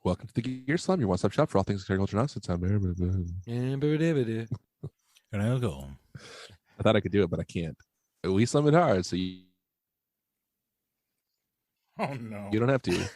Welcome to the Gear Slam, your one-stop shop for all things culture nonsense. I And I'll go. thought I could do it, but I can't. We slam it hard, so you Oh no. don't have to.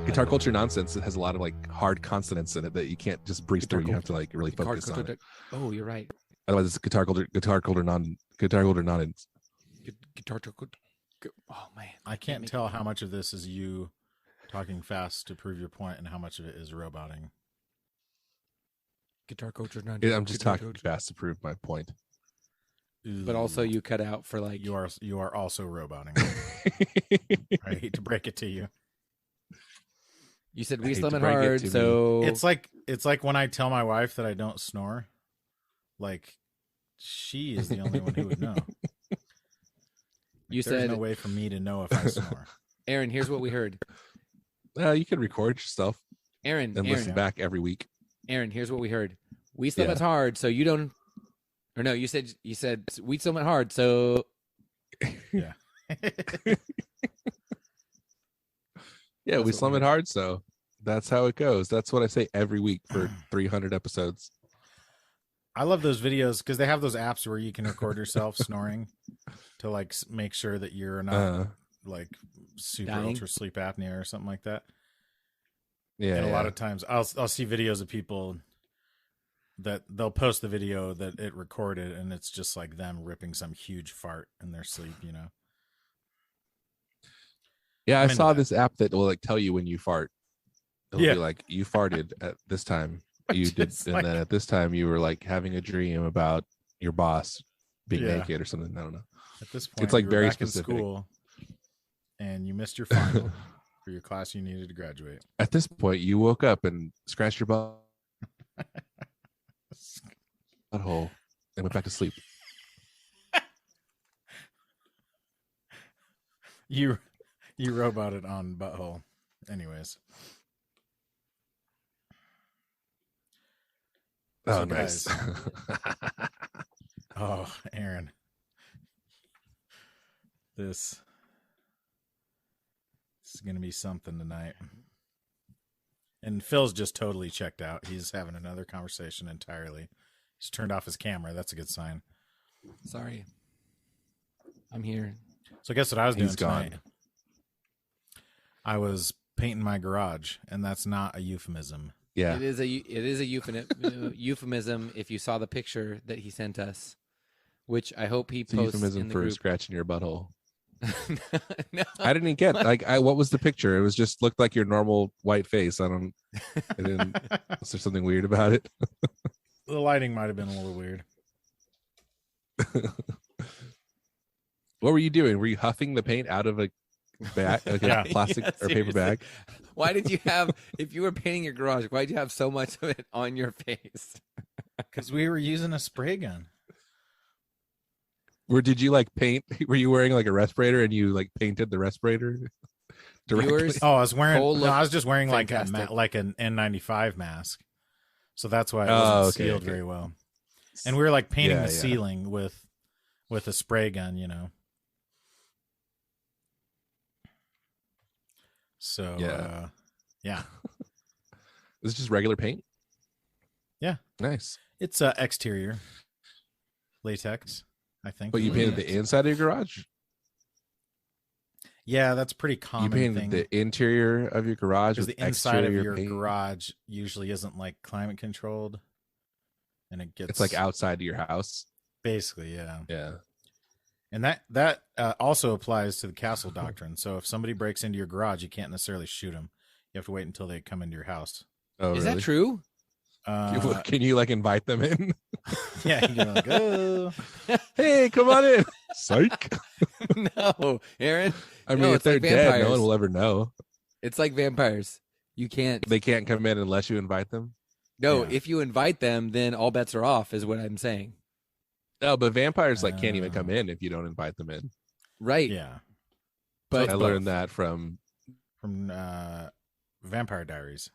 Guitar culture nonsense, it has a lot of like hard consonants in it that you can't just breeze through. You have to like really focus on it. Oh, you're right. Otherwise, it's guitar culture non. Guitar. Oh man, I can't tell how much of this is you talking fast to prove your point and how much of it is roboting. guitar culture. I'm just talking fast to prove my point. But also, you cut out for like You are also roboting. I hate to break it to you. You said I we hate slam to it break it hard, to me. so It's like when I tell my wife that I don't snore. Like, she is the only one who would know. you There's said, no way for me to know if I snore. Aaron. Here's what we heard. You can record yourself Aaron, and listen back every week. Aaron. Here's what we heard. We slam Yeah. it hard, so you don't. Or no, you said we slam it hard, so Yeah. Yeah, we That's slam what it hard, so that's how it goes. That's what I say every week for 300 episodes. I love those videos because they have those apps where you can record yourself snoring to like make sure that you're not like super Dying. ultra sleep apnea or something like that. Yeah, And a lot of times I'll see videos of people that they'll post the video that it recorded and it's just like them ripping some huge fart in their sleep, you know. yeah. I I'm into saw that. this app that will like tell you when you fart. It'll Yeah. be like you farted at this time. You did, Just and like- then at this time you were like having a dream about your boss being Yeah. naked or something. I don't know. At this point, like you were very back specific. in school and you missed your final for your class you needed to graduate. At this point, you woke up and scratched your butthole and went back to sleep. You roboted on butthole. Anyways. Oh, So, nice. Oh, Aaron. This is going to be something tonight. And Phil's just totally checked out. He's having another conversation entirely. He's turned off his camera. That's a good sign. sorry. I'm here. So guess what I was doing He's gone. tonight? I was painting my garage, and that's not a euphemism. Yeah. It is a euphemism. If you saw the picture that he sent us, which I hope he It's a posts euphemism in the for group. scratching your butthole. No. I didn't get like what was the picture? It was just looked like your normal white face. I didn't. Was there something weird about it? The lighting might have been a little weird. What were you doing? Were you huffing the paint out of a bag, like Yeah. a plastic Yeah, or paper seriously. bag? Why did you have? If you were painting your garage, why did you have so much of it on your face? Because we were using a spray gun. Or did you like paint? Were you wearing like a respirator and you like painted the respirator directly? Viewers, Oh, I was wearing. Cole No, looked I was just wearing like fantastic. like an N95 mask, so that's why it Oh, wasn't okay, sealed okay. very well. And we were like painting Yeah, the yeah. ceiling with a spray gun, you know. So Yeah. yeah, Is it just regular paint? Yeah. Nice. it's exterior latex, I think. But you painted the inside of your garage? Yeah, that's a pretty common You painted thing. the interior of your garage Because with the inside of exterior your paint? garage usually isn't like climate controlled, and it gets It's like outside of your house. basically, yeah. Yeah. And that also applies to the castle doctrine. So if somebody breaks into your garage, you can't necessarily shoot them. You have to wait until they come into your house. Oh, is really? that true? Can you like invite them in? Yeah, you're like, oh. Hey, come on in. Psych. No, Aaron. I mean, No, if it's they're like dead, no vampires. one will ever know. It's like vampires. You can't. They can't come in unless you invite them. No, Yeah. if you invite them, then all bets are off, is what I'm saying. No, but vampires like can't even come Oh. in if you don't invite them in. Right. Yeah. But I both. learned that from From Vampire Diaries.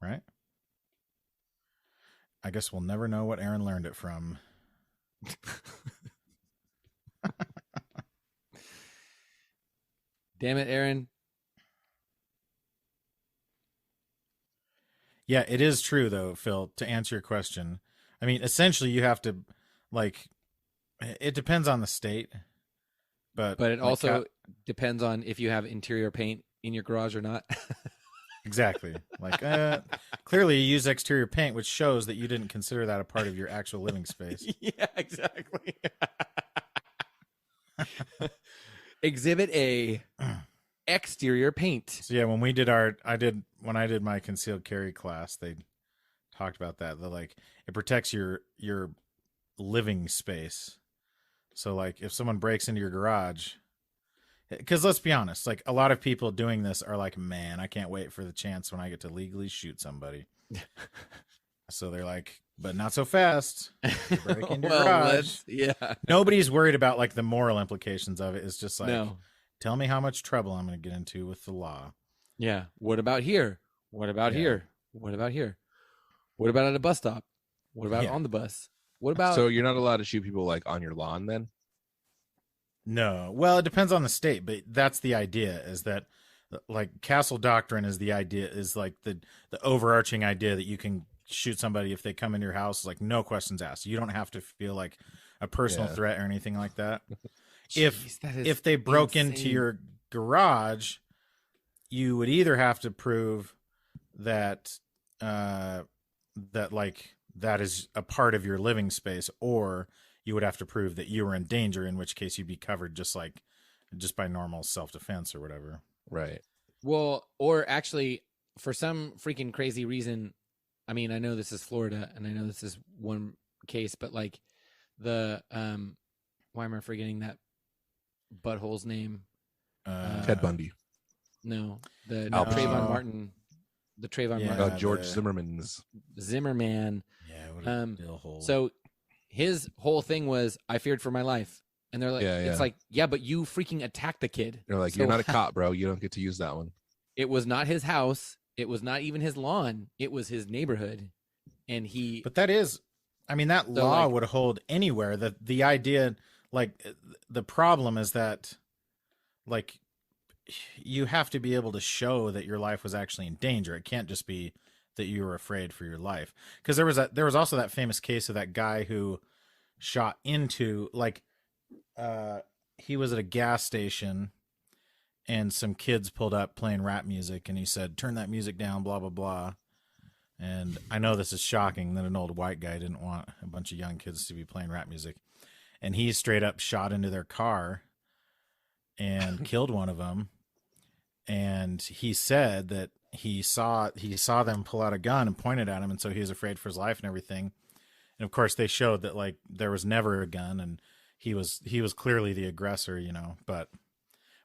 Right? I guess we'll never know what Aaron learned it from. damn it, Aaron. Yeah, it is true though, Phil, to answer your question. I mean, essentially you have to like it depends on the state. But But it like, also depends on if you have interior paint in your garage or not. exactly. Like clearly you use exterior paint, which shows that you didn't consider that a part of your actual living space. Yeah, exactly. Exhibit A, exterior paint. So yeah, when I did my concealed carry class, they talked about that. They're like it protects your living space. So like if someone breaks into your garage, because let's be honest, like a lot of people doing this are like, man, I can't wait for the chance when I get to legally shoot somebody. So they're like, but not so fast. You break into your garage. Yeah. Nobody's worried about like the moral implications of it. It's just like, No. tell me how much trouble I'm going to get into with the law. Yeah. What about here? What about Yeah. here? What about here? What about at a bus stop? What about Yeah. on the bus? What about so you're not allowed to shoot people like on your lawn then? No. Well, it depends on the state, but that's the idea is that like castle doctrine is the idea is like the overarching idea that you can shoot somebody if they come into your house, like no questions asked. You don't have to feel like a personal Yeah. threat or anything like that. Jeez, that is If they broke into insane. your garage, you would either have to prove that that like that is a part of your living space, or you would have to prove that you were in danger, in which case you'd be covered just by normal self-defense or whatever. Right. Well, or actually, for some freaking crazy reason, I mean, I know this is Florida, and I know this is one case, but like the why am I forgetting that butthole's name? Ted Bundy. No, the Al Trayvon Pacino. Martin, the Trayvon Yeah. Martin George the- Zimmerman's. Zimmerman. Yeah, what a dill hole. So his whole thing was, I feared for my life, and they're like, Yeah, it's yeah. like, yeah, but you freaking attacked the kid. You're like, So you're not a cop, bro. You don't get to use that one. It was not his house. It was not even his lawn. It was his neighborhood, and he. But that is, I mean, that So, law like- would hold anywhere. The idea, like, the problem is that, like, you have to be able to show that your life was actually in danger. It can't just be that you were afraid for your life. Because there was also that famous case of that guy who shot into, like, he was at a gas station, and some kids pulled up playing rap music, and he said, "Turn that music down," blah blah blah. And I know this is shocking that an old white guy didn't want a bunch of young kids to be playing rap music. And he straight up shot into their car and killed one of them. And he said that he saw them pull out a gun and pointed at him, and so he was afraid for his life and everything. And of course they showed that like there was never a gun, and he was clearly the aggressor, you know, but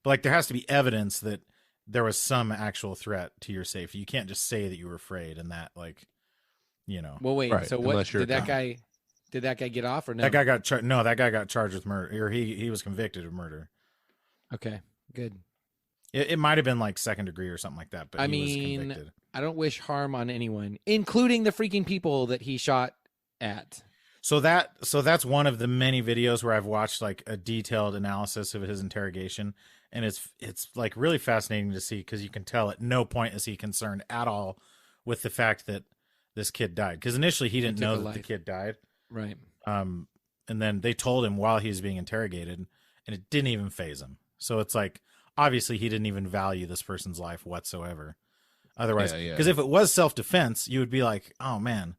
like there has to be evidence that there was some actual threat to your safety. You can't just say that you were afraid and that, like, you know. Well, wait. Right, So what unless you're did that a guy? Did that guy get off or no? That guy got that guy got charged with murder, or he was convicted of murder. Okay, good. It might have been like second degree or something like that, but I he mean, was convicted. I don't wish harm on anyone, including the freaking people that he shot at. So that's one of the many videos where I've watched like a detailed analysis of his interrogation, and it's like really fascinating to see, because you can tell at no point is he concerned at all with the fact that this kid died, because initially he didn't took know a that the life. kid died. Right. And then they told him while he was being interrogated, and it didn't even faze him. So it's like, obviously he didn't even value this person's life whatsoever. Otherwise, Yeah. because if it was self-defense, you would be like, oh man,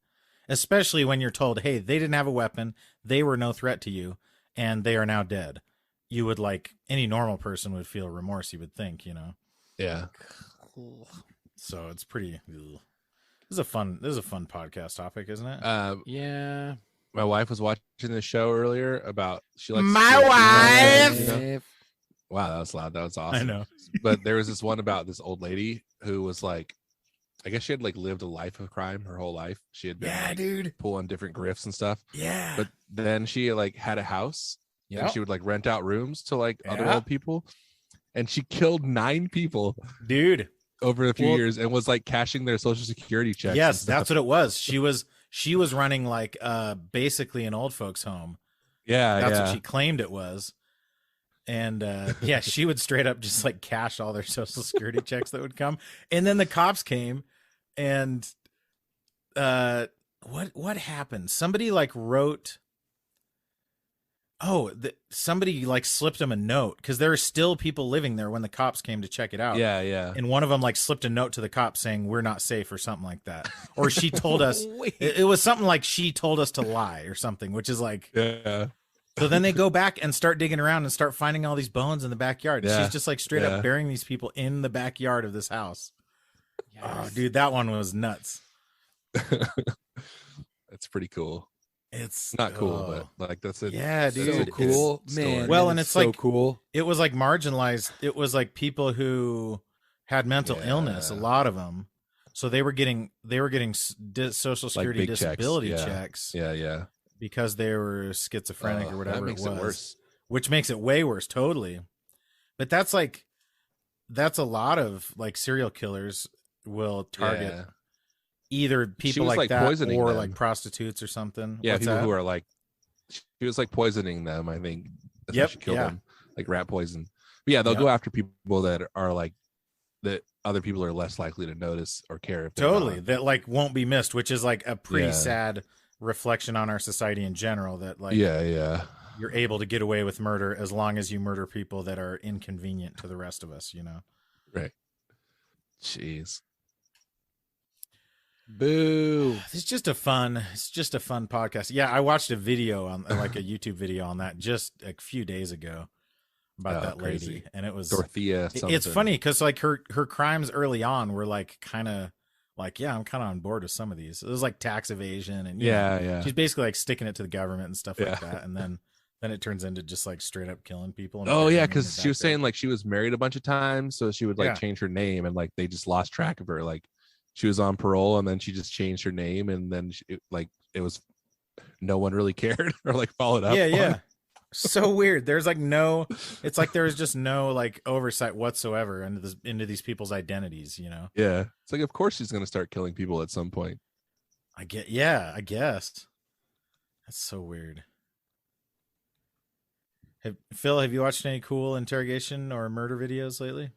especially when you're told, hey, they didn't have a weapon, they were no threat to you, and they are now dead. You would, like, any normal person would feel remorse, you would think, you know? Yeah. So it's pretty, ugh. This is a fun podcast topic, isn't it? Yeah. My wife was watching this show earlier about she likes My to- wife! you know, If- Wow, that was loud. That was awesome. I know. But there was this one about this old lady who was like, I guess she had like lived a life of crime her whole life. She had been like, dude. pulling different grifts and stuff. Yeah. But then she like had a house and she would like rent out rooms to like other old people. And she killed 9 people, dude, over a few years, and was like cashing their social security checks. Yes, that's what it was. She was running like basically an old folks home. Yeah, that's what she claimed it was. And yeah, she would straight up just like cash all their social security checks that would come. And then the cops came, and what happened? Somebody like wrote. Oh, somebody like slipped him a note because there are still people living there when the cops came to check it out. Yeah, yeah. And one of them like slipped a note to the cops saying we're not safe or something like that. Or she told us it was something like she told us to lie or something, which is like, yeah. So then they go back and start digging around and start finding all these bones in the backyard. Yeah. She's just like straight up burying these people in the backyard of this house. Yes. Oh, dude, that one was nuts. That's pretty cool. It's not cool, but like that's it. Yeah, dude, so cool, man. Well, and it's so like cool. It was like marginalized. It was like people who had mental illness. A lot of them, so they were getting social security like disability checks. checks. Yeah, yeah, because they were schizophrenic or whatever. That makes it was, worse. Which makes it way worse. Totally, but that's a lot of like serial killers will target. Yeah. Either people like that or them. Like prostitutes or something. Yeah, What's people that? who are like, she was like poisoning them. I think. That's yep. She killed them, like rat poison. But yeah, they'll go after people that are like that. Other people are less likely to notice or care. If totally, that like won't be missed, which is like a pretty sad reflection on our society in general. That like, yeah, you're able to get away with murder as long as you murder people that are inconvenient to the rest of us. You know, right? Jeez. Boo. It's just a fun podcast. Yeah, I watched a video on like a YouTube video on that just a few days ago about that lady. Crazy. And it was Dorothea. It's funny because like her crimes early on were like kind of like, yeah, I'm kind of on board with some of these. It was like tax evasion and yeah. She's basically like sticking it to the government and stuff like that. And then it turns into just like straight up killing people. Oh yeah, because she was saying like she was married a bunch of times, so she would like change her name, and like they just lost track of her. Like she was on parole, and then she just changed her name, and then it was no one really cared or like followed up. Yeah. So weird. There's like it's like there's just no like oversight whatsoever into these people's identities, you know? Yeah. It's like, of course she's going to start killing people at some point. I guess. That's so weird. Phil, have you watched any cool interrogation or murder videos lately?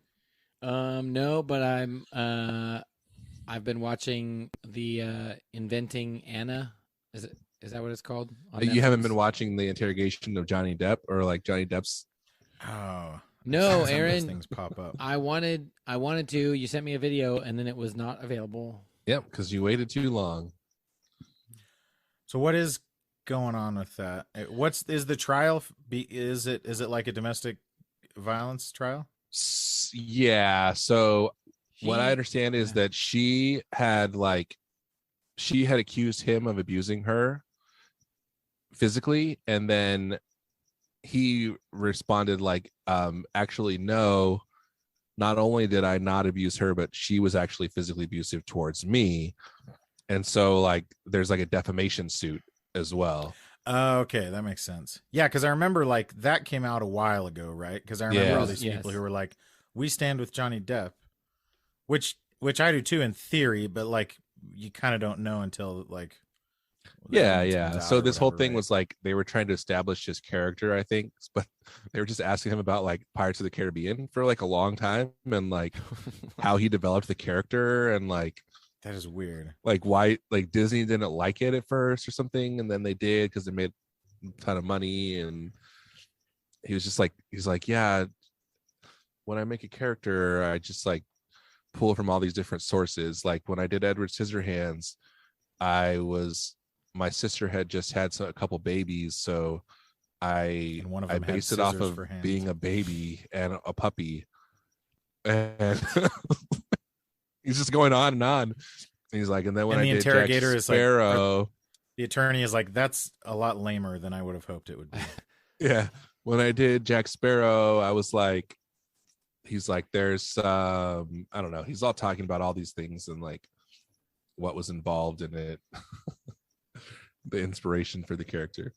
No, but I've been watching the Inventing Anna. Is that what it's called? You haven't been watching the interrogation of Johnny Depp or like Johnny Depp's? Oh no, Aaron. Things pop up. I wanted to. You sent me a video, and then it was not available. Yep, because you waited too long. So what is going on with that? Is the trial? Is it like a domestic violence trial? Yeah. So what I understand is that she had accused him of abusing her physically, and then he responded like, actually no, not only did I not abuse her, but she was actually physically abusive towards me. And so like there's like a defamation suit as well. Okay, that makes sense. Yeah, because I remember like that came out a while ago, right? Because I remember all these people who were like, we stand with Johnny Depp, which I do too in theory, but like you kind of don't know until like so this whole thing was like they were trying to establish his character, I think, but they were just asking him about like Pirates of the Caribbean for like a long time and like how he developed the character, and like that is weird, like why like Disney didn't like it at first or something, and then they did because they made a ton of money. And he's like yeah, when I make a character I just like pull from all these different sources. Like when I did Edward Scissorhands, my sister had just had a couple babies, so I based it off of being a baby and a puppy, and he's just going on and on. And he's like, and then when I did interrogator Jack Sparrow, the attorney is like, that's a lot lamer than I would have hoped it would be. Yeah, when I did Jack Sparrow, I was like, he's like, there's I don't know, he's all talking about all these things and like what was involved in it, the inspiration for the character.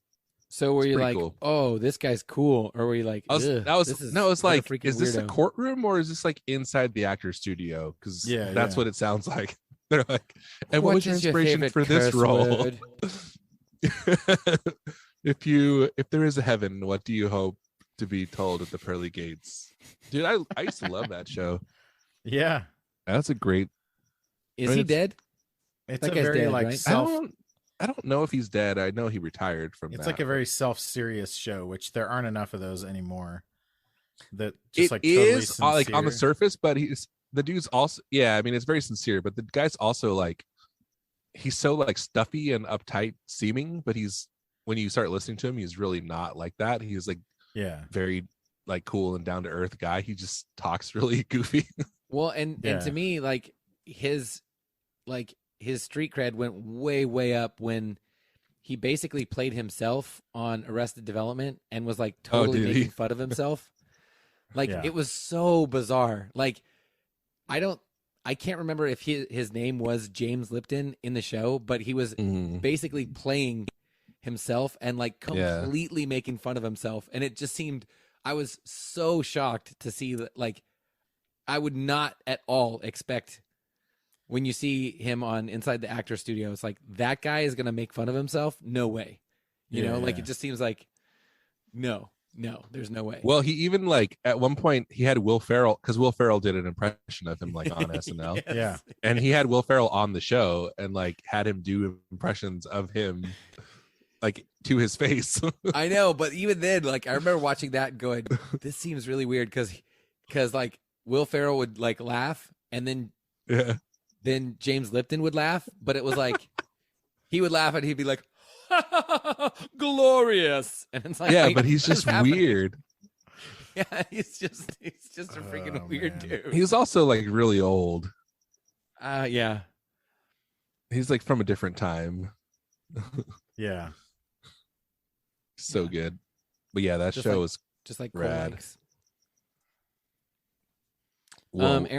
So were It's you pretty like, cool. oh, this guy's cool, or were you like, I was, "Ugh, that was this is no, it's what a like, freaking is this a weirdo." courtroom or is this like inside the actor's studio? Because Yeah, that's yeah. what it sounds like. They're like, and what was your is inspiration favorite for this curse role? word? If there is a heaven, what do you hope to be told at the pearly gates? Dude, I used to love that show. Yeah, That's a great. Is I mean, he it's- dead? it's That a guy's very dead, like right? I don't know if he's dead. I know he retired from It's that. like a very self-serious show, which there aren't enough of those anymore. That It just like totally is like on the sincere. surface, but the dude's also, yeah, I mean, it's very sincere, but the guy's also like, he's so like stuffy and uptight seeming, but when you start listening to him, he's really not like that. He's like Yeah, very like cool and down to earth guy. He just talks really goofy. Well, and Yeah. to me, like his street cred went way up when he basically played himself on Arrested Development and was like totally did he? making fun of himself. Like Yeah. it was so bizarre. Like I can't remember if his name was James Lipton in the show, but he was Mhm. basically playing himself and like Yeah. completely making fun of himself. And it just seemed, I was so shocked to see that, like, I would not at all expect when you see him on Inside the Actor Studio, it's like, that guy is going to make fun of himself. No way. You know, like Yeah. it just seems like, no, there's no way. Well, he even like at one point he had Will Ferrell, because Will Ferrell did an impression of him like on SNL, Yes. Yeah. and he had Will Ferrell on the show and like had him do impressions of him like to his face. I know, but even then, like I remember watching that and going, this seems really weird because like Will Ferrell would like laugh and Yeah. then James Lipton would laugh, but it was like he would laugh and he'd be like, glorious, and it's like, Yeah, wait, but he's what is just happening? weird. Yeah, he's just a freaking Oh, weird man. dude. He's also like really old. Yeah. He's like from a different time. Yeah. So Yeah. good. But yeah, that Just show like- was Just like Rad. Colex. whoa, like-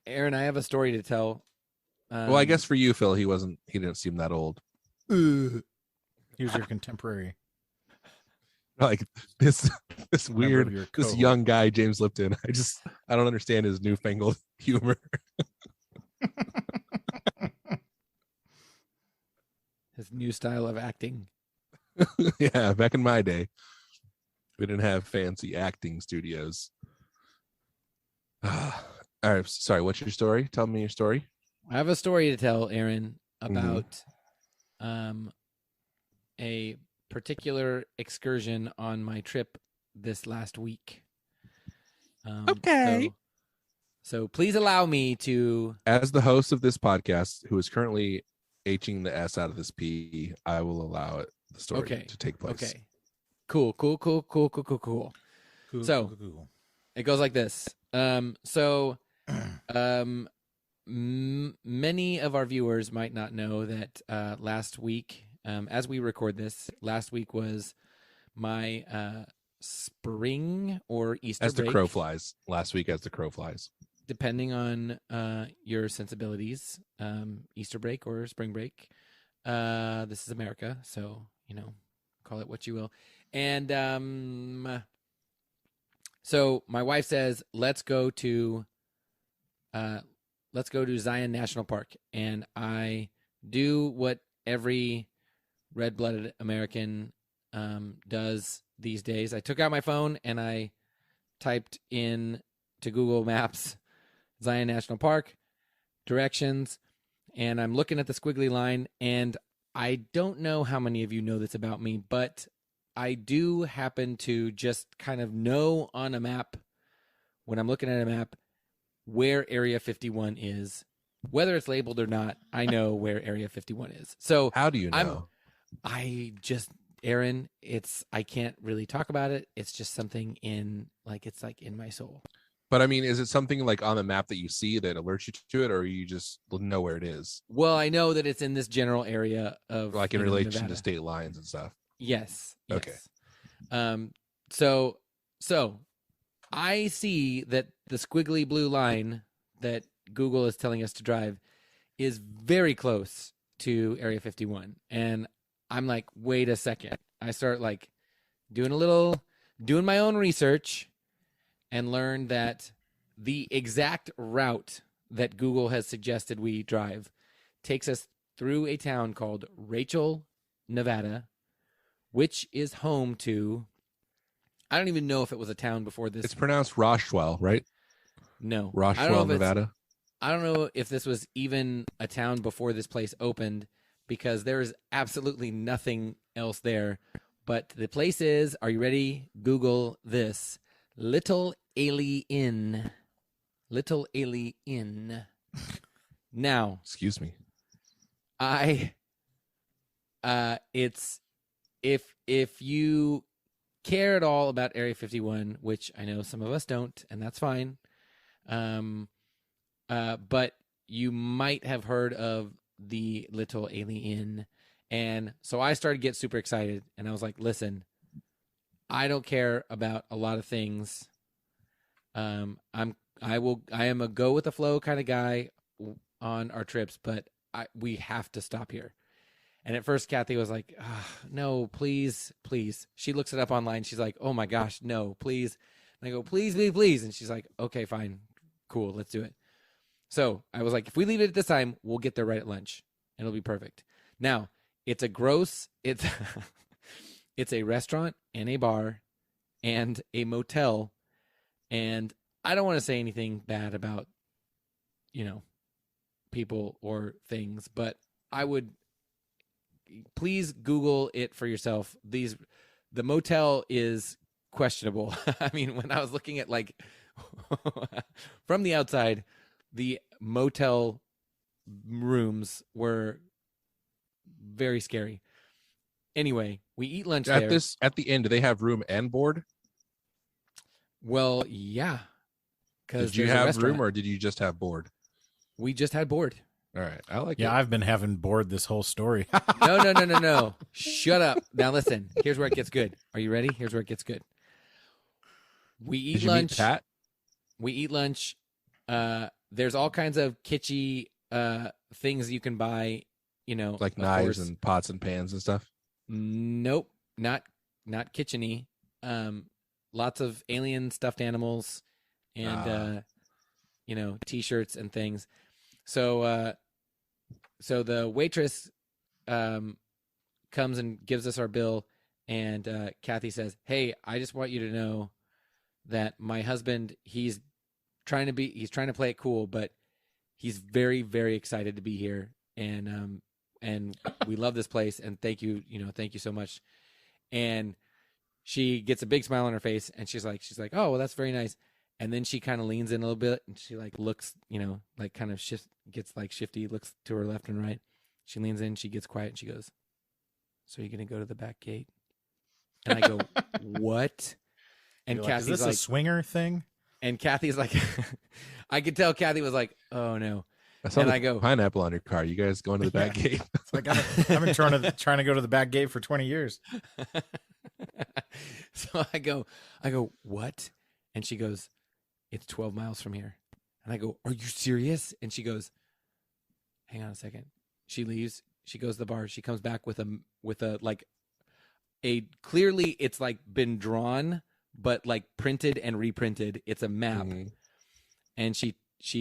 Aaron, I have a story to tell. well, I guess for you, Phil, he didn't seem that old. He was your contemporary. Like this member weird, of your this cohort. young guy, James Lipton. I don't understand his newfangled humor. his new style of acting. Yeah, back in my day, we didn't have fancy acting studios. All right, sorry. What's your story? Tell me your story. I have a story to tell, Aaron, Mm-hmm. about a particular excursion on my trip this last week. Okay. So please allow me to. As the host of this podcast, who is currently Hing the S out of this P, I will allow the story Okay. to take place. Okay. Cool. Cool, So- cool. It goes like this. Many of our viewers might not know that last week, as we record this, last week was my spring or Easter As the break, crow flies. Last week, as the crow flies. depending on your sensibilities. Easter break or spring break. This is America, so call it what you will. And so my wife says, let's go to Zion National Park. And I do what every red-blooded American does these days. I took out my phone and I typed in to Google Maps Zion National Park directions, and I'm looking at the squiggly line, and I don't know how many of you know this about me, but I do happen to just kind of know on a map, when I'm looking at a map, where Area 51 is. Whether it's labeled or not, I know where Area 51 is. So How do you know? Aaron, I can't really talk about it. It's just something in my soul. But I mean, is it something like on the map that you see that alerts you to it, or you just know where it is, Well, I know that it's in this general area of like in relation Nevada. to state lines and stuff? Yes. Okay. Yes. So So I see that the squiggly blue line that Google is telling us to drive is very close to Area 51. And I'm like, wait a second. I start like doing my own research and learned that the exact route that Google has suggested we drive takes us through a town called Rachel, Nevada, which is home to, I don't even know if it was a town before this. It's pronounced Roswell, right? No. Roswell, Nevada. I don't know if this was even a town before this place opened, because there is absolutely nothing else there. But the place is, are you ready? Google this. Little Alien. Little Alien. Now, Excuse me. it's, if you care at all about Area 51, which I know some of us don't, and that's fine. But you might have heard of the Little Alien. And so I started to get super excited, and I was like, listen, I don't care about a lot of things. I am a go with the flow kind of guy on our trips, but we have to stop here. And at first, Kathy was like, no, please, please. She looks it up online. She's like, oh my gosh, no, please. And I go, please, please, please. And she's like, okay, fine, cool, let's do it. So I was like, if we leave it at this time, we'll get there right at lunch. And it'll be perfect. Now, it's it's a restaurant and a bar and a motel. And I don't want to say anything bad about, people or things, but I would please Google it for yourself. The motel is questionable. I mean, when I was looking at like from the outside, the motel rooms were very scary. Anyway, we eat lunch there. At the end, do they have room and board? Well, yeah. Did you have room or did you just have board? We just had board. All right. I like it. Yeah, I've been having board this whole story. No. Shut up. Now listen, here's where it gets good. Are you ready? Here's where it gets good. We eat lunch. Did you meet Pat? We eat lunch. There's all kinds of kitschy things you can buy, like knives and pots and pans and stuff. Nope, not kitcheny. Lots of alien stuffed animals and t-shirts and things. So the waitress comes and gives us our bill, and Kathy says, "Hey, I just want you to know that my husband, he's trying to play it cool, but he's very, very excited to be here, and we love this place, and thank you so much." And she gets a big smile on her face, and she's like, "Oh, well, that's very nice." And then she kind of leans in a little bit, and she like looks, like kind of gets like shifty, looks to her left and right. She leans in, she gets quiet, and she goes, "So you're gonna go to the back gate?" And I go, "What?" And Kathy's "Is this a swinger thing?" And Kathy's like, I could tell Kathy was like, "Oh no." And I go, "Pineapple on your car. You guys going to the back gate?" It's like I've been trying to go to the back gate for 20 years. So I go, "What?" And she goes, "It's 12 miles from here." And I go, "Are you serious?" And she goes, "Hang on a second." She leaves. She goes to the bar. She comes back with a like a clearly it's like been drawn, but like printed and reprinted. It's a map. Mm-hmm. And she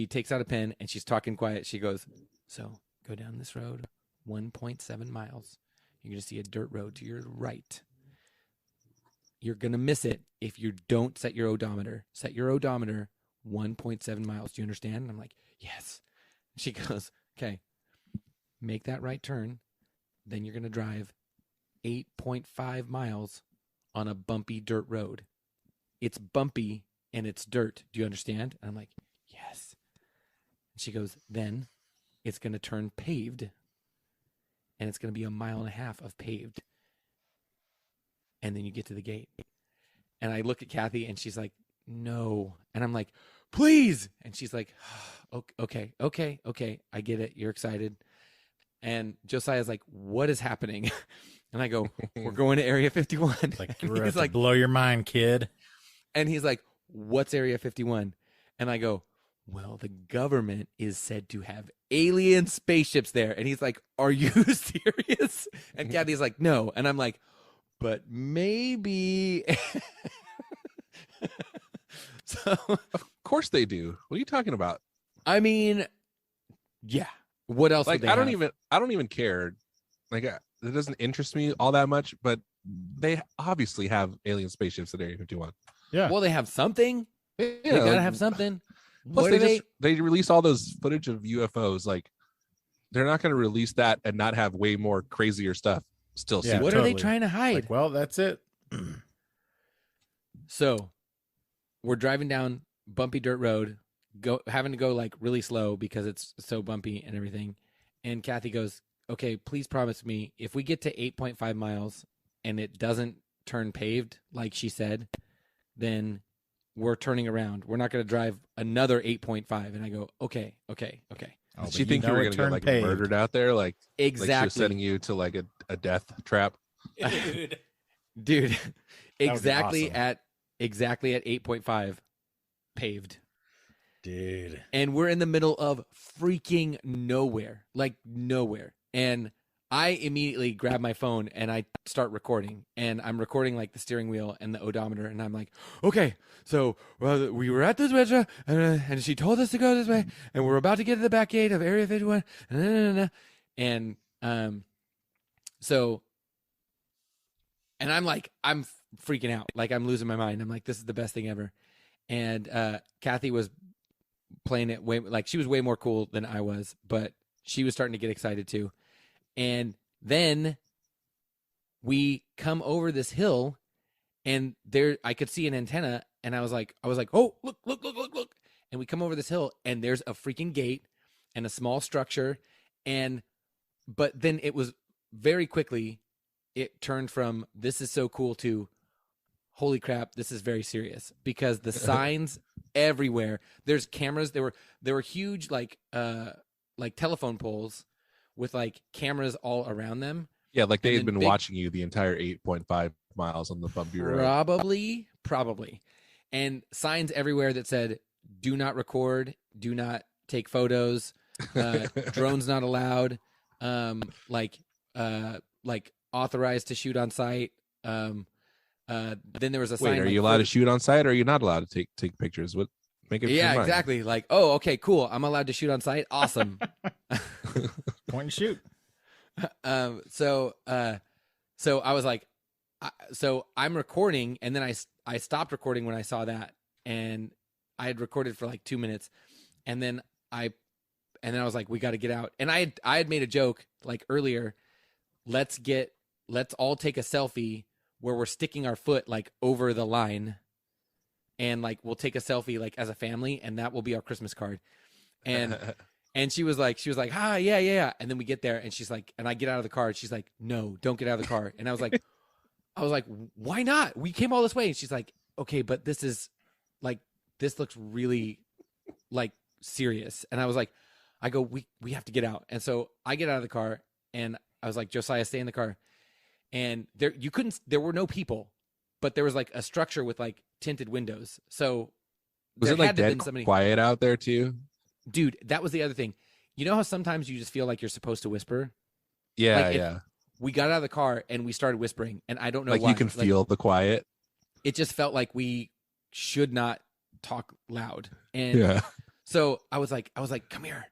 takes out a pen and she's talking quiet. She goes, "So go down this road 1.7 miles. You're going to see a dirt road to your right. You're going to miss it if you don't set your odometer. Set your odometer 1.7 miles. Do you understand?" And I'm like, "Yes." She goes, "Okay, make that right turn. Then you're going to drive 8.5 miles on a bumpy dirt road. It's bumpy and it's dirt. Do you understand?" And I'm like, "Yes." And she goes, "Then it's going to turn paved. And it's going to be 1.5 miles of paved. And then you get to the gate." And I look at Kathy and she's like, "No." And I'm like, "Please." And she's like, okay. I get it. You're excited." And Josiah's like, "What is happening?" And I go, "We're going to Area 51." Like, we're to blow your mind, kid. And he's like, what's Area 51? And I go, well, the government is said to have alien spaceships there. And he's like, are you serious? And Kathy's like, no. And I'm like, but maybe. So, Of course they do. What are you talking about? I mean, yeah. What else Like would they I don't have? even care. Like it doesn't interest me all that much, but they obviously have alien spaceships at Area 51. Yeah. Well, they have something. Yeah, They gotta like, have something. Plus, What they are they? just they release all those footage of UFOs. Like they're not going to release that and not have way more crazier stuff still. Yeah, seen. What are they totally. trying to hide? Like, well, that's it. So we're driving down bumpy dirt road, having to go like really slow because it's so bumpy and everything. And Kathy goes, okay, please promise me if we get to 8.5 miles and it doesn't turn paved like she said, then we're turning around. We're not going to drive another 8.5. And I go, okay. Oh, Did but she think you know were it going to get turned like paved. murdered out there? Like she was Exactly. setting you to like a death trap. Dude, be exactly awesome. at 8.5 paved. Dude. And we're in the middle of freaking nowhere, like nowhere. And I immediately grab my phone and I start recording, and I'm recording like the steering wheel and the odometer. And I'm like, okay, so we were at this restaurant and she told us to go this way, and we're about to get to the back gate of Area 51. And so, and I'm like, I'm freaking out. Like I'm losing my mind. I'm like, this is the best thing ever. And Kathy was playing it way, like she was way more cool than I was, but she was starting to get excited too. And then we come over this hill, and there I could see an antenna, and I was like, oh, look. And we come over this hill, and there's a freaking gate and a small structure. But then it was very quickly, it turned from this is so cool to holy crap, this is very serious, because the signs everywhere. There's cameras. There were huge like telephone poles with like cameras all around them. Yeah, like they And had then been big- watching you the entire 8.5 miles on the bumpy road. Probably. And signs everywhere that said, do not record, do not take photos, drones not allowed, like authorized to shoot on site. Then there was a sign. Wait, are like, you allowed to shoot on site, or are you not allowed to take pictures? What make it? Yeah, your mind. exactly. Like, oh, okay, cool. I'm allowed to shoot on site. Awesome. Point and shoot. So I was like, so I'm recording, and then I stopped recording when I saw that, and I had recorded for like 2 minutes, and then I was like, we got to get out. And I had made a joke like earlier, let's all take a selfie where we're sticking our foot like over the line, and like we'll take a selfie like as a family, and that will be our Christmas card. And she was like, yeah. And then we get there, and she's like, and I get out of the car, and she's like, no, don't get out of the car. And I was like, why not? We came all this way. And she's like, okay, but this looks really like serious. And I was like, we have to get out. And so I get out of the car, and I was like, Josiah, stay in the car. And there were no people, but there was like a structure with like tinted windows. So Was there it like had to have dead been somebody. quiet out there too? Dude, that was the other thing. You know how sometimes you just feel like you're supposed to whisper? Yeah, Like, yeah. We got out of the car and we started whispering, and I don't know Like why. you can feel the quiet. It just felt like we should not talk loud. And Yeah. so I was like, come here.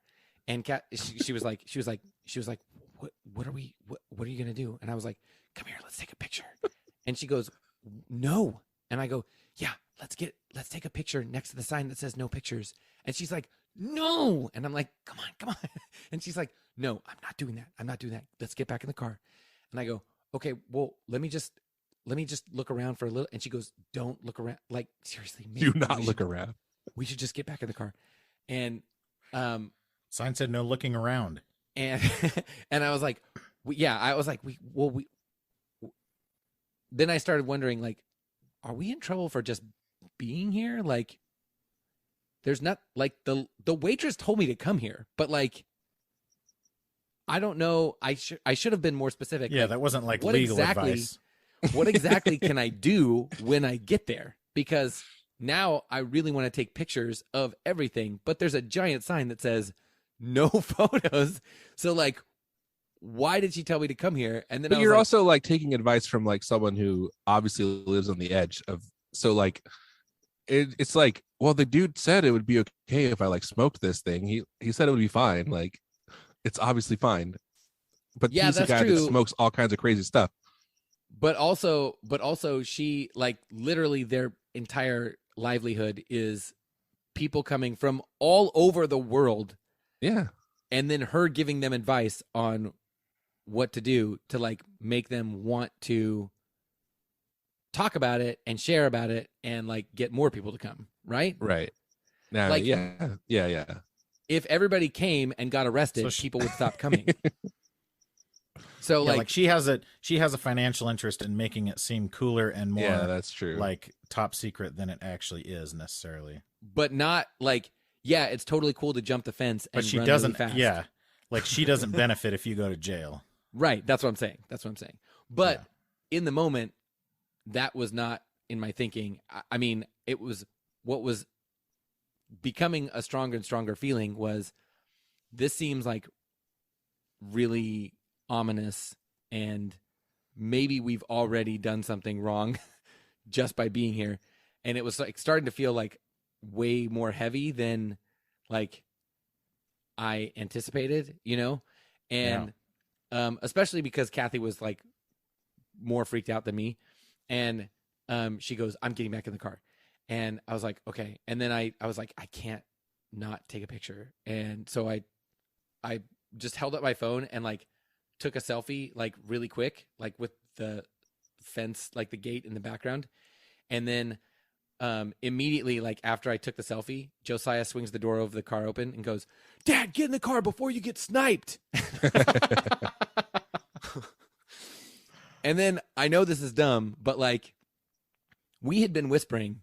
And Kat, she was like, what are you gonna do? And I was like, come here, let's take a picture. And she goes, no. And I go, yeah, let's take a picture next to the sign that says no pictures. And she's like, no. And I'm like, come on. And she's like, no, I'm not doing that. Let's get back in the car. And I go, okay, well, let me just look around for a little. And she goes, don't look around. Like, seriously, maybe Do not look around. We should just get back in the car. And Sign said no looking around. and I was like, then I started wondering, like, are we in trouble for just being here? Like, there's not, like, the waitress told me to come here, but like, I don't know. I should have been more specific. Yeah, Like, that wasn't like what legal exactly- advice. what exactly can I do when I get there? because now I really want to take pictures of everything, but there's a giant sign that says no photos. So like, why did she tell me to come here? And then But I was you're like, also like taking advice from like someone who obviously lives on the edge of, so like it's like, well, the dude said it would be okay if I like smoked this thing. He said it would be fine. Like, it's obviously fine. But yeah, he's a that's guy that true. smokes all kinds of crazy stuff. But also she like literally their entire livelihood is people coming from all over the world, Yeah. and then her giving them advice on what to do to like make them want to talk about it and share about it and like get more people to come, right? Right. Now, Like- yeah. If everybody came and got arrested, So people would stop coming. So Yeah, like, she has a financial interest in making it seem cooler and more Yeah, that's true. like top secret than it actually is necessarily. but not like, yeah, it's totally cool to jump the fence and But she run doesn't. really fast. Yeah, like she doesn't benefit if you go to jail. Right. That's what I'm saying. But in the moment, that was not in my thinking. I mean, it was what was becoming a stronger and stronger feeling was this seems like really ominous, and maybe we've already done something wrong just by being here. And it was like starting to feel like way more heavy than like I anticipated, you know? And especially because Kathy was like more freaked out than me. And she goes, I'm getting back in the car. And I was like, okay. And then I was like, I can't not take a picture. And so I just held up my phone and like took a selfie like really quick, like with the fence, like the gate in the background. And then immediately, like after I took the selfie, Josiah swings the door over the car open and goes, Dad, get in the car before you get sniped. And then I know this is dumb, but like we had been whispering,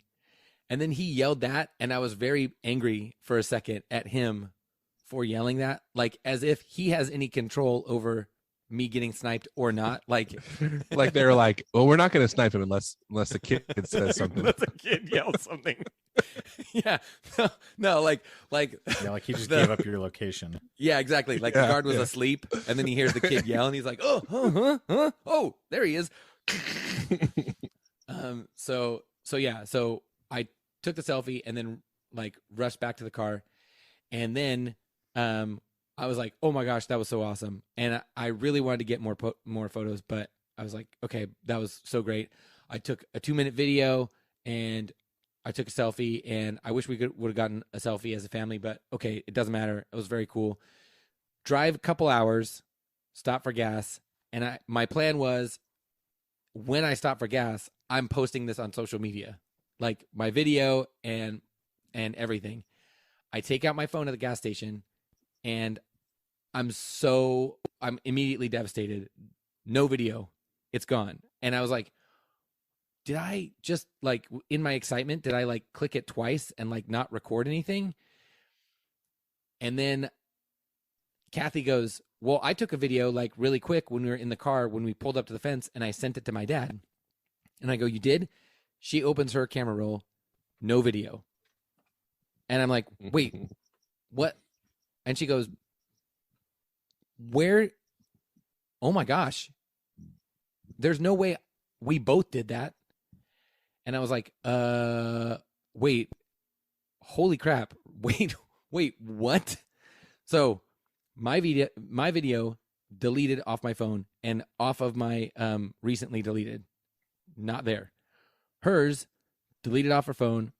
and then he yelled that, and I was very angry for a second at him for yelling that, like as if he has any control over me getting sniped or not. Like Like they're like, well, we're not going to snipe him unless the kid says something. Unless a kid yells something. Yeah. No, like Yeah, like he just gave up your location. yeah, exactly. Like the guard was asleep, and then he hears the kid yell, and he's like, oh, there he is. So yeah, so I took the selfie and then like rushed back to the car, and then I was like, oh my gosh, that was so awesome, and I really wanted to get more photos, but I was like, okay, that was so great. I took a 2-minute video and I took a selfie, and I wish we would have gotten a selfie as a family, but okay, it doesn't matter. It was very cool. Drive a couple hours, stop for gas, and my plan was when I stop for gas, I'm posting this on social media, like my video and everything. I take out my phone at the gas station, and I'm immediately devastated. No video. It's gone. And I was like, did I just like in my excitement, did I like click it twice and like not record anything? And then Kathy goes, well, I took a video like really quick when we were in the car, when we pulled up to the fence, and I sent it to my dad. And I go, you did? She opens her camera roll, no video. And I'm like, wait, what? And she goes, where? Oh my gosh. There's no way we both did that. And I was like, wait, holy crap. Wait, what? So my video deleted off my phone and off of my recently deleted. Not there. Hers deleted off her phone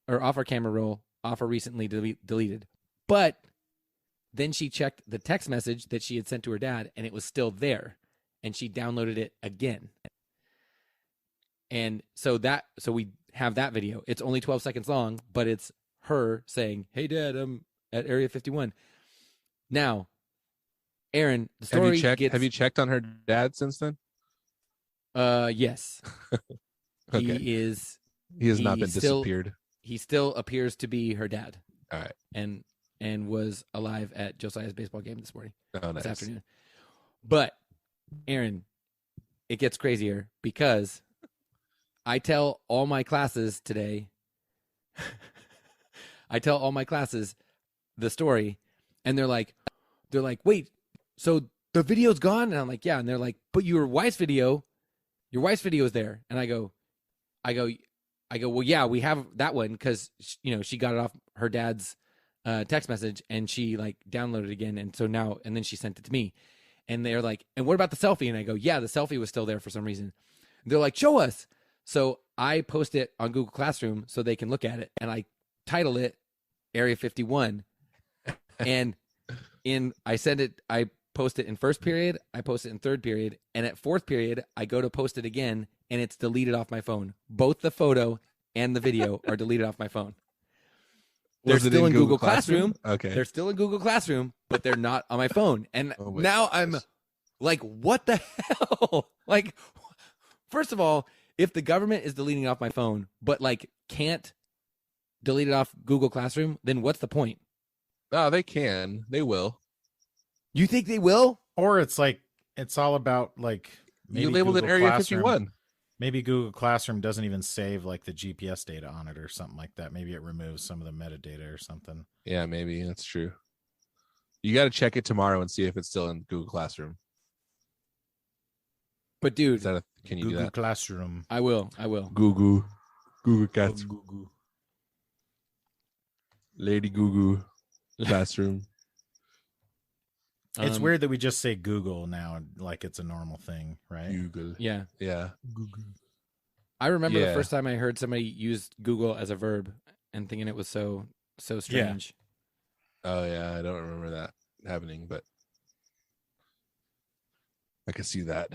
or off her camera roll, off her recently deleted. But then she checked the text message that she had sent to her dad, and it was still there, and she downloaded it again. And so we have that video. It's only 12 seconds long, but it's her saying, "Hey Dad, I'm at Area 51." Now, Aaron, the story Have you checked on her dad since then? Yes. Okay. He has not been still- disappeared. He still appears to be her dad. All right. And was alive at Josiah's baseball game this morning, Oh, nice. this afternoon. But Aaron, it gets crazier because I tell all my classes today. I tell all my classes the story, and they're like, wait, so the video's gone? And I'm like, yeah. And they're like, but your wife's video is there. And I go, well, yeah, we have that one because she got it off her dad's text message, and she like downloaded it again, and so now, and then she sent it to me, and they're like, and what about the selfie? And I go, yeah, the selfie was still there for some reason. They're like, show us. So I post it on Google Classroom so they can look at it, and I title it Area 51, and I post it in first period, I post it in third period, and at fourth period I go to post it again, and it's deleted off my phone. Both the photo and the video are deleted off my phone. They're still in Google Classroom. Okay. They're still in Google Classroom, but they're not on my phone. And now goodness. I'm like, what the hell? Like, first of all, if the government is deleting it off my phone, but like can't delete it off Google Classroom, then what's the point? No, they can. They will. You think they will? Or it's like it's all about like maybe You labeled Google it Area Classroom- 51. Maybe Google Classroom doesn't even save like the GPS data on it or something like that. Maybe it removes some of the metadata or something. Yeah, maybe that's true. You got to check it tomorrow and see if it's still in Google Classroom. But dude, Is that can you Google do that? Classroom. I will. Google Cats, Google. Lady Google Classroom. It's weird that we just say Google now, like it's a normal thing, right? Google. Yeah. Yeah. I remember the Yeah. first time I heard somebody use Google as a verb and thinking it was so strange. Oh yeah, I don't remember that happening, but I can see that.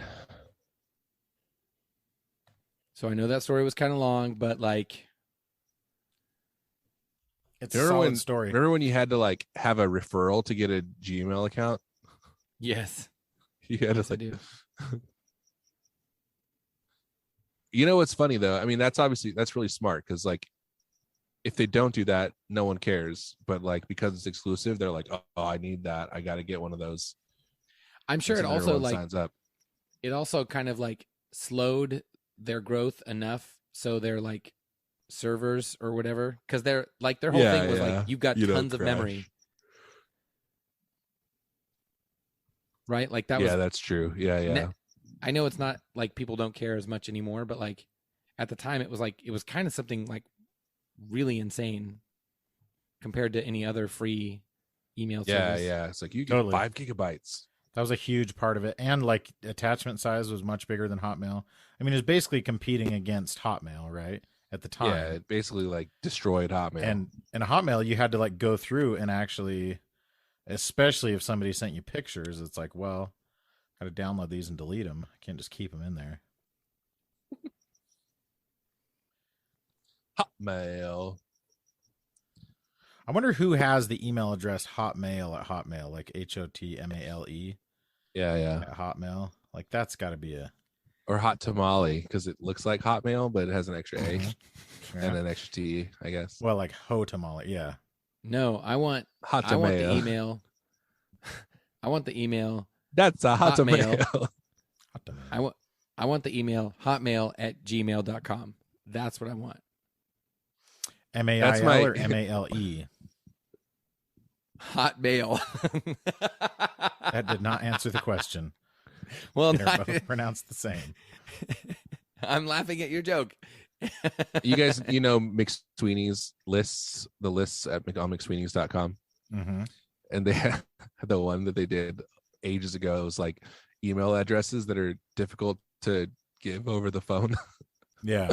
So I know that story was kind of long, but like, It's a Remember solid when- story. Remember when you had to like have a referral to get a Gmail account? yes, You had to yes, I like, do. you know what's funny though? I mean, that's really smart because like if they don't do that, no one cares. But like because it's exclusive, they're like, oh, I need that. I got to get one of those. I'm sure And it so also everyone like signs up. it also kind of like slowed their growth enough so they're like servers or whatever, because they're like their whole Yeah, thing was yeah. like you've got You don't tons of memory, crash. right? Like that was Yeah, that's true. Yeah, yeah. Ne- I know it's not like people don't care as much anymore, but like at the time it was kind of something like really insane compared to any other free email Yeah, service. yeah. It's like you get Totally. 5 gigabytes. That was a huge part of it. And like attachment size was much bigger than Hotmail. I mean, it was basically competing against Hotmail, right? At the time. Yeah, it basically like destroyed Hotmail. And in a Hotmail, you had to like go through and actually, especially if somebody sent you pictures, it's like, well, got to download these and delete them. I can't just keep them in there. Hotmail. I wonder who has the email address Hotmail at Hotmail, like HOTMALE Yeah, yeah. at Hotmail. Like that's got to be a Or Hot Tamale because it looks like Hotmail, but it has an extra A Yeah. and an extra T, I guess. Well, like Hotamale, yeah. No, I want Hot the Tamale. email. I want the email. That's a Hot Hotmail. Tamale. Hotamale. I want the email hotmail@gmail.com. That's what I want. MAIL my- or MALE? Hotmail. That did not answer the question. Well, They're not- both pronounced the same. I'm laughing at your joke. You guys, you know McSweeney's lists, the lists at on McSweeney's.com. Mm-hmm. And they had the one that they did ages ago. It was like email addresses that are difficult to give over the phone. Yeah.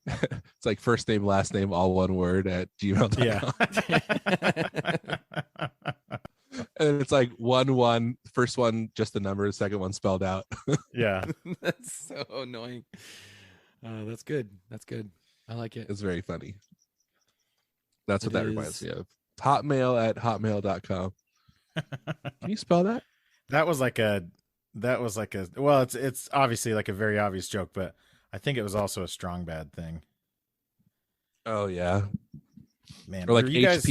It's like first name, last name, all one word at gmail.com. Yeah. And it's like 1 first one, just the number, second one spelled out. Yeah. That's so annoying. That's good. That's good. I like it. It's very funny. That's what It that reminds is. me of. Hotmail at hotmail.com. Can you spell that? That was like a well, it's obviously like a very obvious joke, but I think it was also a strong bad thing. Oh yeah. Man, Or like were you guys,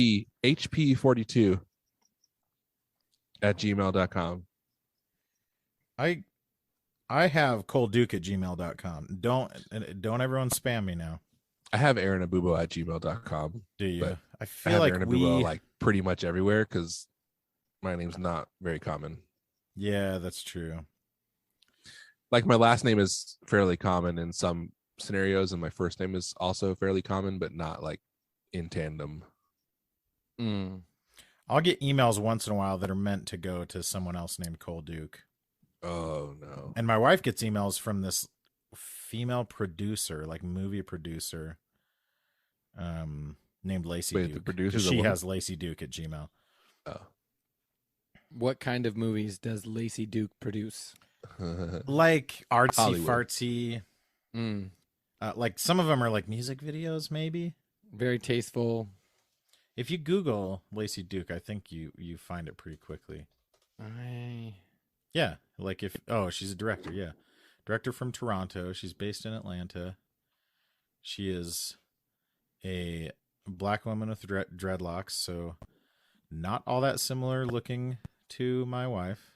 I have coleduke@gmail.com. Don't everyone spam me now. I have aaronabubo@gmail.com. Do you? But I I feel have like Aaron we. Abubo like pretty much everywhere because my name's not very common. Yeah, that's true. Like my last name is fairly common in some scenarios, and my first name is also fairly common, but not like in tandem. Mm. I'll get emails once in a while that are meant to go to someone else named Cole Duke. Oh no. And my wife gets emails from this female producer, like movie producer, named Lacey Wait, Duke. the 'Cause producer's a she woman? has Lacey Duke at Gmail. Oh. What kind of movies does Lacey Duke produce? Like artsy Hollywood. fartsy. Mm. Like some of them are like music videos, maybe. Very tasteful. If you Google Lacey Duke, I think you find it pretty quickly. Yeah, like if she's a director. Yeah, director from Toronto. She's based in Atlanta. She is a black woman with dreadlocks, so not all that similar looking to my wife.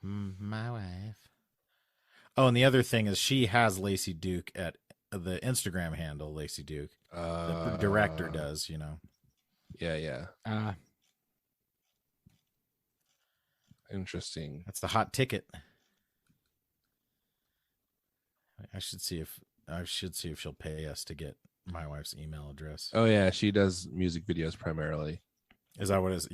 My wife. Oh, and the other thing is she has Lacey Duke at the Instagram handle. Lacey Duke, the director does. Yeah. Interesting. That's the hot ticket. I should see if she'll pay us to get my wife's email address. Oh yeah, she does music videos primarily. Is that what it says?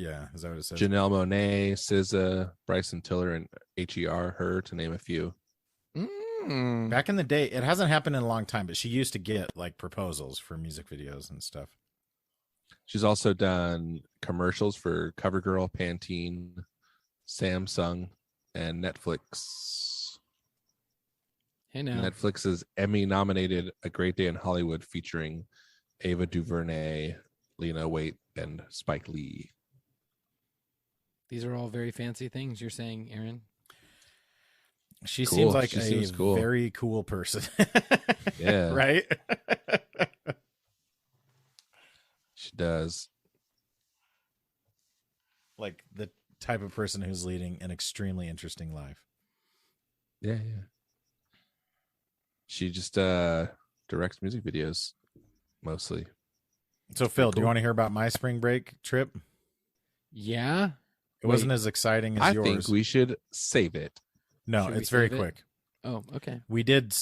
Janelle Monáe, SZA, Bryson Tiller, and Her, to name a few. Mm. Back in the day, it hasn't happened in a long time, but she used to get like proposals for music videos and stuff. She's also done commercials for CoverGirl, Pantene, Samsung, and Netflix. Hey now. Netflix's Emmy-nominated A Great Day in Hollywood, featuring Ava DuVernay, Lena Waithe, and Spike Lee. These are all very fancy things you're saying, Aaron. She Cool. seems like She a seems cool. very cool person. Yeah. Right? She does. Like the type of person who's leading an extremely interesting life. Yeah. She just directs music videos mostly. So Phil, do you Cool. want to hear about my spring break trip? Yeah. It wasn't as exciting as I yours. think we should save it. No, Should we it's very save it? quick. Oh, okay. We did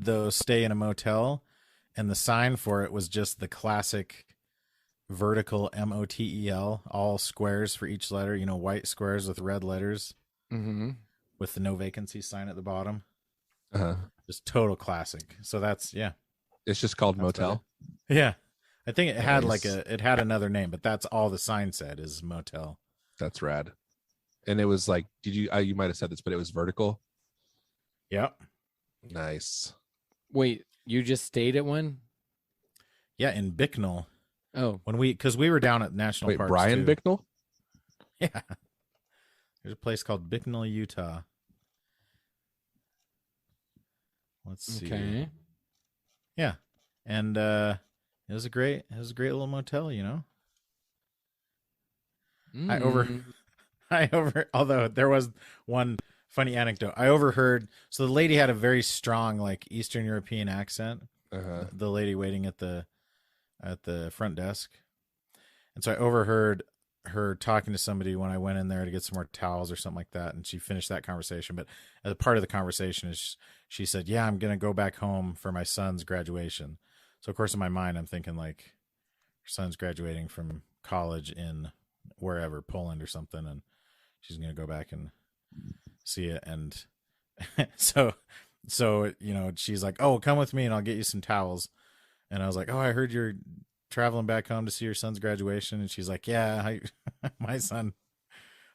though stay in a motel, and the sign for it was just the classic vertical MOTEL, all squares for each letter, white squares with red letters Mm-hmm. with the no vacancy sign at the bottom. Uh-huh. Just total classic. So that's It's just called That's Motel. Yeah. I think it had Nice. it had another name, but that's all the sign said is motel. That's rad. And it was like, you might have said this, but it was vertical. Yep. Nice. Wait, you just stayed at one? Yeah, in Bicknell. Oh, Because we were down at national Wait, parks. Brian too. Bicknell? Yeah. There's a place called Bicknell, Utah. Let's see. okay. Yeah. And it was a great little motel, Mm. Although there was one funny anecdote. I overheard, so the lady had a very strong like Eastern European accent. Uh-huh. The lady waiting at the front desk. And so I overheard her talking to somebody when I went in there to get some more towels or something like that, and she finished that conversation. But as part of the conversation is she said, "Yeah, I'm gonna go back home for my son's graduation." So of course in my mind I'm thinking like her son's graduating from college in wherever, Poland or something, and she's gonna go back and see it. And so she's like, "Oh, come with me and I'll get you some towels." And I was like, "Oh, I heard you're traveling back home to see your son's graduation." And she's like, "Yeah, my son,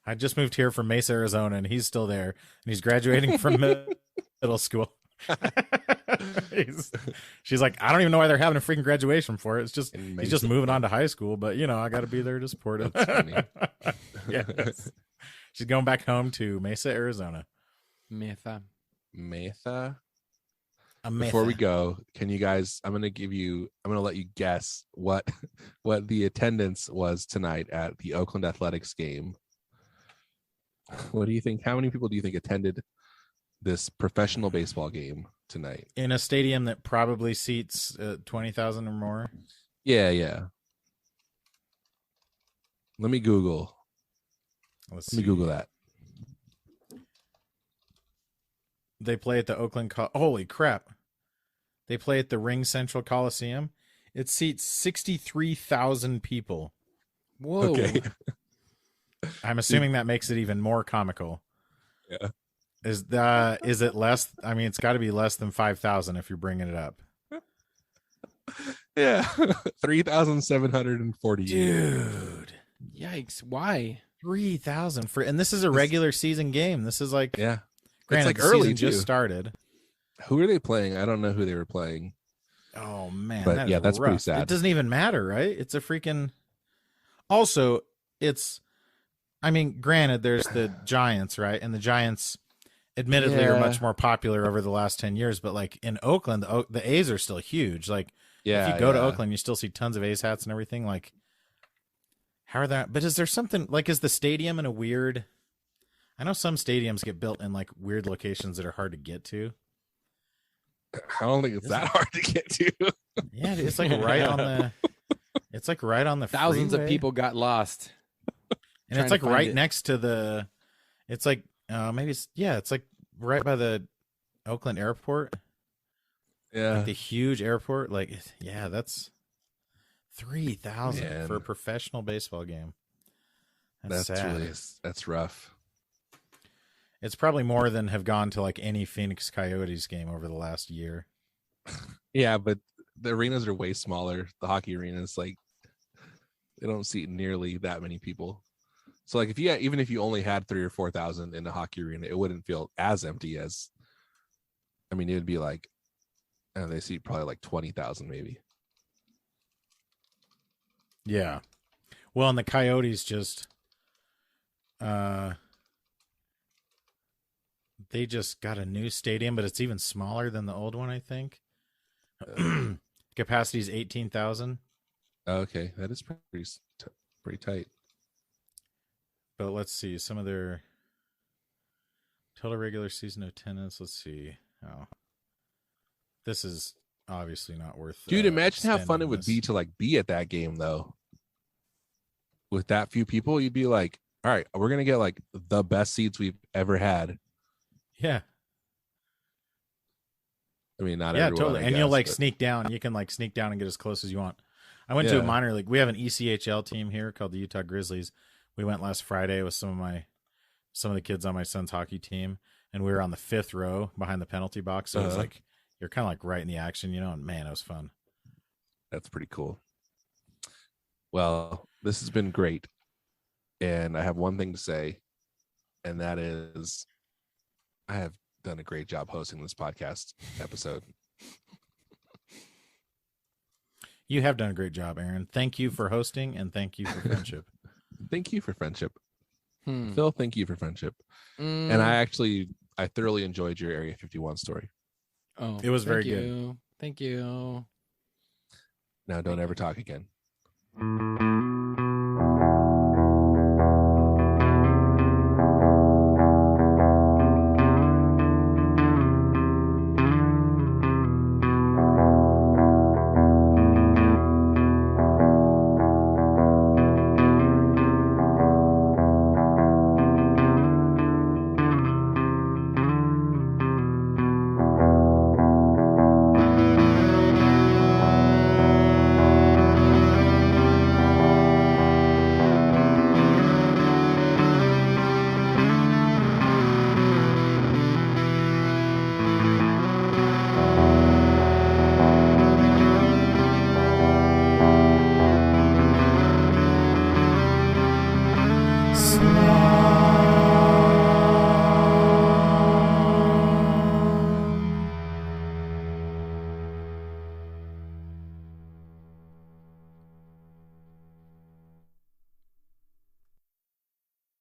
I just moved here from Mesa, Arizona, and he's still there, and he's graduating from middle school." She's like, "I don't even know why they're having a freaking graduation for it. It's just In he's just Mesa. moving on to high school, but I got to be there to support it." That's funny. Yes. She's going back home to Mesa, Arizona. Mesa. Mesa. Before we go, can you guys? I'm gonna let you guess what the attendance was tonight at the Oakland Athletics game. What do you think? How many people do you think attended this professional baseball game tonight. In a stadium that probably seats 20,000 or more. Yeah. Let me Google. Let me Google that. They play at the Oakland. Holy crap! They play at the Ring Central Coliseum. It seats 63,000 people. Whoa. Okay. I'm assuming that makes it even more comical. Yeah. Is it less? I mean, it's got to be less than 5,000 if you're bringing it up. Yeah. 3,740. Dude. Yikes. Why? 3,000 for, and this is a regular season game. This is like, Yeah. granted, It's like the early season just too. started. Who are they playing? I don't know who they were playing. Oh man, But yeah, that's pretty rough. sad. It doesn't even matter, right? It's a freaking. Also, I mean, granted, there's the Giants, right? And the Giants, admittedly, are Yeah. much more popular over the last 10 years. But like in Oakland, the A's are still huge. Like Yeah. if you go to Oakland, you still see tons of A's hats and everything. Like, how are that? But is there something like, is the stadium in a weird? I know some stadiums get built in like weird locations that are hard to get to. I don't think it's that hard to get to. Yeah, it's like right on the. It's like right on the. Thousands of freeway. people got lost. And trying it's to like find right it. next to the. It's like maybe it's like right by the Oakland airport, Yeah. like the huge airport. Like yeah, that's 3,000 Man. for a professional baseball game. That's sad. That's rough. It's probably more than have gone to like any Phoenix Coyotes game over the last year. Yeah, but the arenas are way smaller. The hockey arenas, like, they don't seat nearly that many people. So like even if you only had 3,000 or 4,000 in the hockey arena, it wouldn't feel as empty as, I mean, it would be like, they seat probably like 20,000 maybe. Yeah. Well, and the Coyotes just they just got a new stadium, but it's even smaller than the old one, I think. Capacity is 18,000. Okay, that is pretty tight. But let's see some of their total regular season attendance. Let's see. Oh, this is obviously not worth. Dude, imagine how fun spending it would this. be to like be at that game though. With that few people, you'd be like, all right, we're gonna get like the best seats we've ever had. Yeah, I mean, not yeah, everyone, totally. I And you'll guess, like but- sneak down. You can like sneak down and get as close as you want. I went to a Yeah. minor league. We have an ECHL team here called the Utah Grizzlies. We went last Friday with some of the kids on my son's hockey team, and we were on the 5th row behind the penalty box. So it was Uh-huh. like you're kind of like right in the action, you know. And man, it was fun. That's pretty cool. Well, this has been great. And I have one thing to say, and that is I have done a great job hosting this podcast episode. You have done a great job, Aaron. Thank you for hosting, and thank you for friendship. Thank you for friendship. Hmm. Phil, thank you for friendship. Mm. And I thoroughly enjoyed your Area 51 story. Oh, It was very thank good. you. Thank you. Now don't ever talk again.